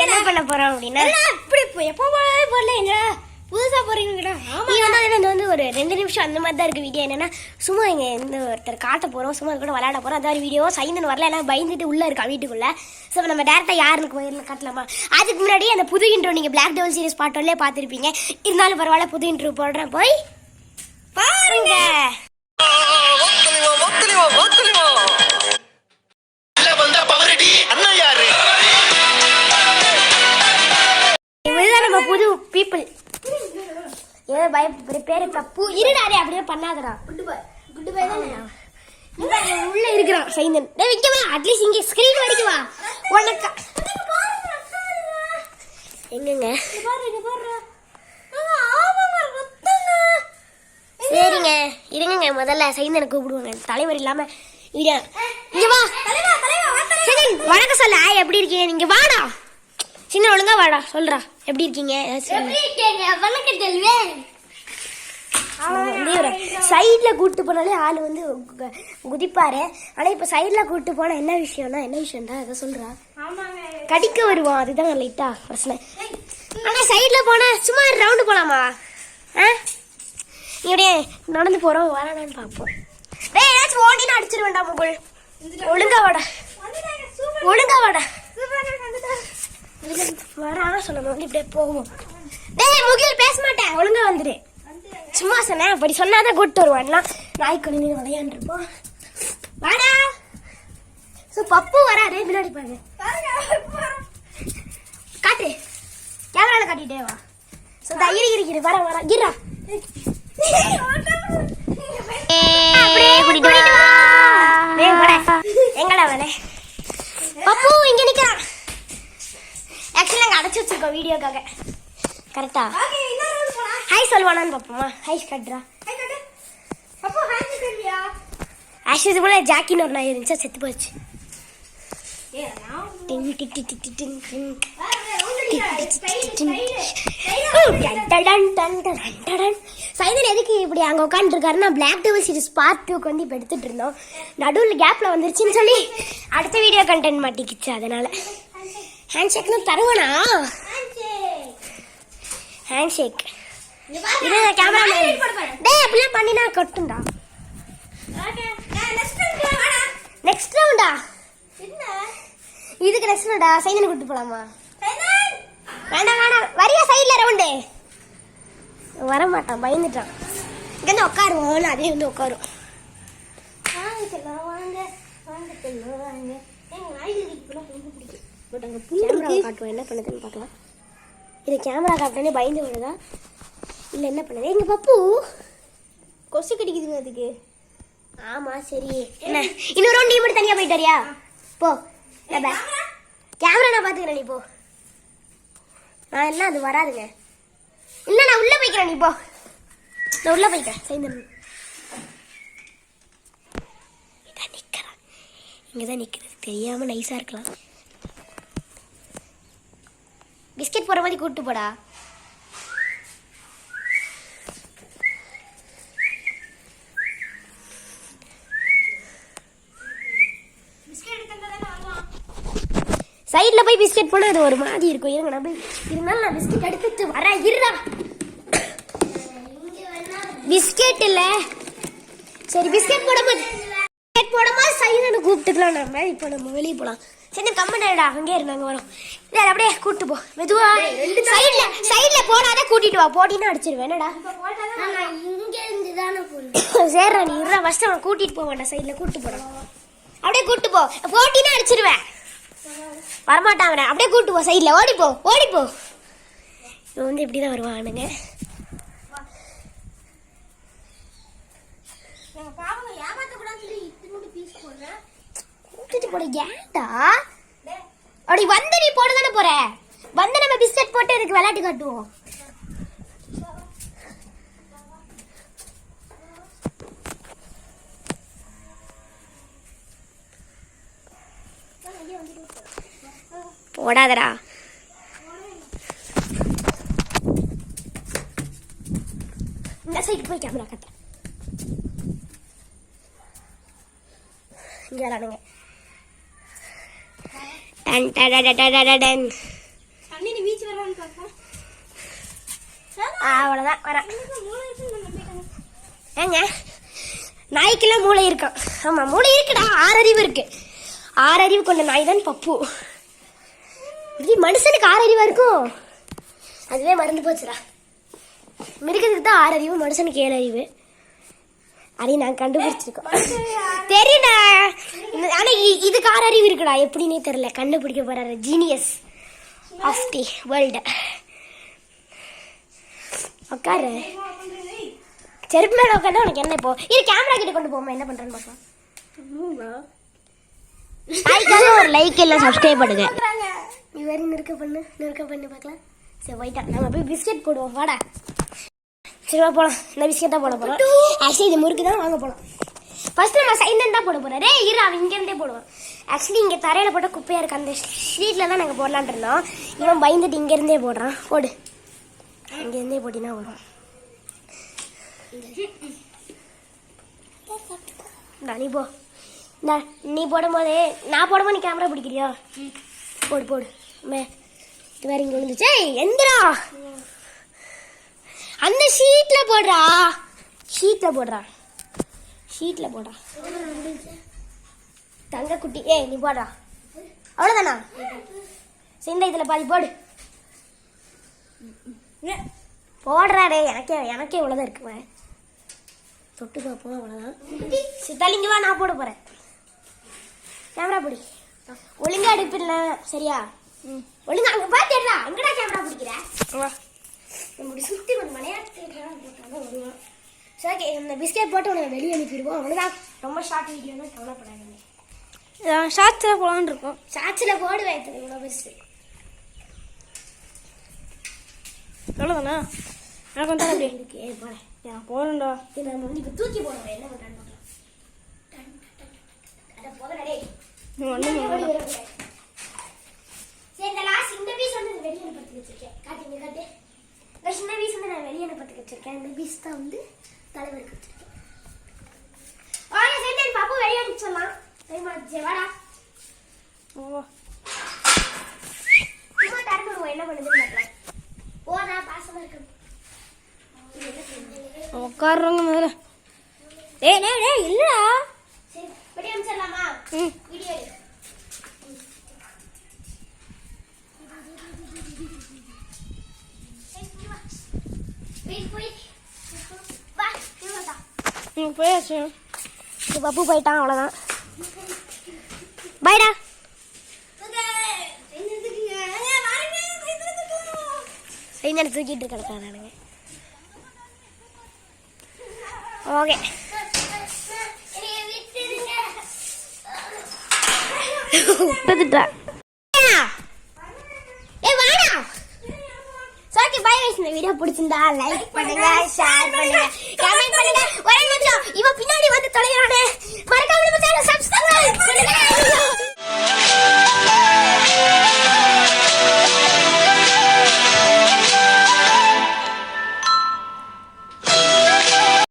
என்ன பண்ண போறோம் அப்படின்னா புதுசா போறீங்கடா. நீ வந்து ஒரு 2 நிமிஷம் அந்த மாதிரி தான் இருக்கு வீடியோ. என்னன்னா சும்மா இங்க இந்த ஒருத்தர் காட்ட போறோம், சும்மா கூட விளையாட போறோம். அதாவது வீடியோ சைந்தன் வரல, எல்லாம் பயந்துட்டு உள்ள இருக்கா வீட்டுக்குள்ள. ஸோ நம்ம டேரக்டா யாருன்னு கோயிலில் காட்டலாமா? அதுக்கு முன்னாடி அந்த புது இன்ட்ரோ நீங்க பிளாக் டெவில் சீரிஸ் பார்ட் 1 பார்த்துருப்பீங்க. இருந்தாலும் பரவாயில்ல, புது இன்ட்ரோ போடுறேன், போய் பாருங்க. இதுதான் நம்ம புது பீப்புள். ஏதோ பேரு தப்பு இருடாரே, அப்படியே பண்ணாதடா. குட் பை தானே உள்ள இருக்கிறான் சைந்தன். அட்லீஸ்ட் இங்க ஸ்கிரீன் வரைக்கும் வா. உனக்கு எங்கங்க சரிங்க இருங்க, முதல்ல சைந்தனை கூப்பிடுவாங்க. தலைவர் இல்லாம இங்க வா. வணக்கம் சொல்ல, எப்படி இருக்கீங்க? நீங்க வாடா சின்ன, ஒழுங்கா வாடா. சொல்றா எப்படி இருக்கீங்க? சைட்ல கூட்டு போனாலே ஆளு வந்து குதிப்பாரு. ஆனா இப்ப சைட்ல கூட்டு போனா என்ன விஷயம்டா அதை சொல்றா. கடிக்க வருவான், அதுதான் லைட்டா பிரச்சனை. ஆனா சைட்ல போனா சும்மா ரவுண்டு போலாமா? இப்படியே நடந்து போறோம், வரானான்னு பாப்போம். ஏதாச்சும் ஓடினா அடிச்சிட வேண்டாம் முகுல். ஒழுங்கா வாடா. வரானா சொன்ன வந்து இப்படியே போவோம். முகில் பேச மாட்டேன், ஒழுங்கா வந்துடு. சும்மா சொன்னேன், அப்படி சொன்னாதான் கூட்டு வருவான்லாம். நாய்க்கு நீ விளையாண்டுருப்போம். வாடா. பப்பு வராரு, பின்னாடி பாரு. காட்டு, கேமரால காட்டிட்டே வா. இரு வர கிரா. அப்படியே கூட்டிட்டு வா. எங்கடா வேலை? பப்பு இங்க நிக்கிறான். ஆக்சுவலி நாங்க அடைச்சு வச்சிருக்கோம் வீடியோக்காக. கரெக்டா? ஹாய் சொல்வானான்னு பாப்போமா? ஹாய் கட்றா. ஆக்சுவலி போல ஜாக்கின்னு ஒரு நாய் இருந்துச்சா, செத்து போச்சு. சைதன் எதுக்கு இப்படி அங்க உட்காந்து இருக்காருன்னா, பிளாக் டெவில் சீரிஸ் பார்ட் 2 வந்து இப்ப எடுத்துட்டு இருந்தோம். நடுவில் கேப்ல வந்துருச்சுன்னு சொல்லி அடுத்த வீடியோ கண்டென்ட் மாட்டிக்கிச்சு. அதனால ஹேண்ட் ஷேக்னு தருவனா? ஹேண்ட் ஷேக் இது கேமரா டேய் அப்படிலாம் பண்ணினா கொட்டுண்டா. நெக்ஸ்ட் ரவுண்டா? இதுக்கு நெக்ஸ்ட் ரவுண்டா? சைதனை கூட்டு போலாமா? வேண்டாம் வரியா சைட்ல ரவுண்டு. வரமாட்டான், பயந்துட்டான். இங்க வந்து உட்காருவோம், அதே வந்து உட்காரும். காட்டுவோம் என்ன பண்ணுதுன்னு பார்க்கலாம். இது கேமரா காட்டுறேன்னு பயந்து விடுதா இல்லை என்ன பண்ணுது? எங்க பப்பு கொசு கடிக்குதுங்க அதுக்கு. ஆமா சரி, என்ன இன்னொரு ரவுண்ட் நீ மட்டும் தனியா போயிட்டாரியா? போ, கேமரா நான் பாத்துக்கிறேன், நீ போ. நான் என்ன அது வராதுங்க. இல்ல நான் உள்ள போய்க்கிறேன், நீ போ. நான் உள்ள போய்க்கிறேன். சைந்தன் இதான் நிக்கிறான், இங்கதான் நிக்கிறது. தெரியாம நைஸா இருக்கலாம். பிஸ்கெட் போற மாதிரி கூட்டு போடா. சைட்ல போய் பிஸ்கெட் போனா அது ஒரு மாதிரி இருக்கும். இருங்க நான் போய் இருந்தாலும் நான் பிஸ்கெட் எடுத்துட்டு வரேன். இருடா, பிஸ்கெட் இல்ல. சரி பிஸ்கெட் போடும்போது சைதனை கூப்பிட்டுக்கலாம். நம்ம இப்போ நம்ம வெளியே போலாம். சரி கம்மண்டா அங்கே இருந்தாங்க வரோம். வேற அப்படியே கூட்டு போ மெதுவா. சைட்ல போனாதான் கூட்டிட்டு வா, போட்டினா அடிச்சிருவேன். என்னடா சரி நீ இருடா, ஃபர்ஸ்ட் அவன் கூட்டிட்டு போக வேண்டாம். சைட்ல கூட்டு போறான், அப்படியே கூட்டு போ. போட்டினா அடிச்சிருவேன். வரமாட்டான் அவனை, அப்படியே கூட்டு போ. சைட்ல ஓடிப்போ. இவன் வந்து இப்படிதான் வருவானுங்க. கூட்டிட்டு போட ஏன்டா? அப்படி வந்து நீ போட தானே போற. வந்து நம்ம பிஸ்கட் போட்டு இதுக்கு விளையாட்டு காட்டுவோம். போடாதடா. இந்த சைடு போய் கேமரா கட்ட. இங்க விளாடுங்க. டன் டடடடடடன். அவ்வளோதான் வரேன். ஏங்க நாய்க்கெல்லாம் மூளை இருக்கான். ஆமாம் மூளை இருக்குடா, 6 அறிவு இருக்கு. 6 அறிவு கொண்ட நாய் தான் பப்பு. இப்படி மனுஷனுக்கு 6 அறிவா இருக்கும், அதுவே மறந்து போச்சுடா. மிருகத்துக்கு தான் 6 அறிவு, மனுஷனுக்கு 7 அறிவு. அதையும் நாங்கள் கண்டுபிடிச்சிருக்கோம். தெரியும்டா, ஆனால் இதுக்கு 6 அறிவு இருக்குடா, எப்படின்னே தெரியல. கண்டுபிடிக்க போறாரு ஜீனியஸ் ஆஃப் தி வேர்ல்டு. உட்காரு, செருப்பு மேலே உட்காந்து உனக்கு என்ன இப்போ? இது கேமரா கிட்ட கொண்டு போமா, என்ன பண்றேன்னு பார்க்கலாம். ஒரு லைக் எல்லாம் சப்ஸ்கிரைப் பண்ணுங்க. நீ வேற நெருக்க பண்ணு பார்க்கலாம். சரி போயிட்டா, நம்ம போய் பிஸ்கெட் போடுவோம் வாடா. சரி போகலாம், இந்த பிஸ்கெட் தான் போட போகிறோம். ஆக்சுவலி இது முறுக்கு தான் வாங்க போகலாம். ஃபர்ஸ்ட் நம்ம சைன் தான் போட போகிறோம். இரு அவன் இங்கேருந்தே போடுவான். ஆக்சுவலி இங்கே தரையில் போட்டால் குப்பையாக இருக்கு, அந்த ஸ்ட்ரீட்டில் தான் நாங்கள் போடலான் இருந்தோம். இவன் பயந்துட்டு இங்கேருந்தே போடுறான். போடு, இங்கேருந்தே போட்டினா வரும். நீ போ. நீ போடும்போது நான் போடும்போது நீ கேமரா பிடிக்கிறியா? போடு போடு. இது வேற இங்கே விழுந்துச்சு. எந்திரா, அந்த ஷீட்ல போடுறா, ஷீட்ல போடுறா தங்க குட்டி. நீ போடுறா, அவ்வளோதானா? சிந்த இதில் பாதி போடு. போடுறாடே, எனக்கே இவ்வளோதான் இருக்குமே. தொட்டு பார்ப்போம், அவ்வளோதான். சித்தாலிங்க வா, நான் போட போகிறேன். கேமரா பிடி, ஒழுங்கா எடுப்பில்ல சரியா? ஒழுங்கா அங்கே பார்த்துடா. எங்கடா கேமரா பிடிக்கிற? நம்மளுடைய சுற்றி கொஞ்சம் விளையாட்டு போட்டாலும் வருவான். சரி, இந்த பிஸ்கெட் போட்டு உனக்கு வெளியே அனுப்பிடுவோம். அவ்வளோதான், ரொம்ப ஷார்ட் வீடியோனா கவலைப்படாதீங்க. ஷார்ட்ஸில் போகலான்னு இருக்கோம். ஷார்ட்ஸில் போடுவேன், இவ்வளோ பெருசு. அவ்வளோதானா? நான் கொஞ்சம் அப்படி இருக்கு. போகிறேன், நான் போகணும்டா. நம்ம வந்து இப்போ தூக்கி போடுறோம், என்ன பண்ணுறான்னு பார்க்கலாம். அதை போகிறடே சரி. இந்த லாஸ்ட் இந்த பீஸ் வந்து வெளியே அனுப்பி வச்சிருக்கேன். காட்டு. இந்த சின்ன பீஸ் வந்து நான் வெளியே அனுப்பி வச்சிருக்கேன். இந்த பீஸ் தான் வந்து தலைவருக்கு வச்சிருக்கேன். வாங்க சரி, பாப்பா வெளியே அனுப்பிச்சிடலாம். வாடா. சும்மா திறந்துடுவோம், என்ன பண்ணுதுன்னு பார்க்கலாம். போதா பாசமா இருக்கு. உட்காடுறவங்க முதல்ல. இல்லடா. சரி வெளியே அனுப்பிச்சிடலாமா? வீடியோ போயாச்சு. பப்பு போயிட்டான், அவ்வளோதான். பாய்டா. சைன் தூக்கிட்டு கிடக்காதானுங்க. ஓகே விட்டுட்டா. இந்த வீடியோ பிடிச்சிருந்தா லைக் பண்ணுங்க, ஷேர் பண்ணுங்க, கமெண்ட் பண்ணுங்க. ஒரே நிமிஷம், இவன் பின்னாடி வந்து தொலைறானே, மறக்காம நம்ம சேனலை சப்ஸ்கிரைப் பண்ணுங்க.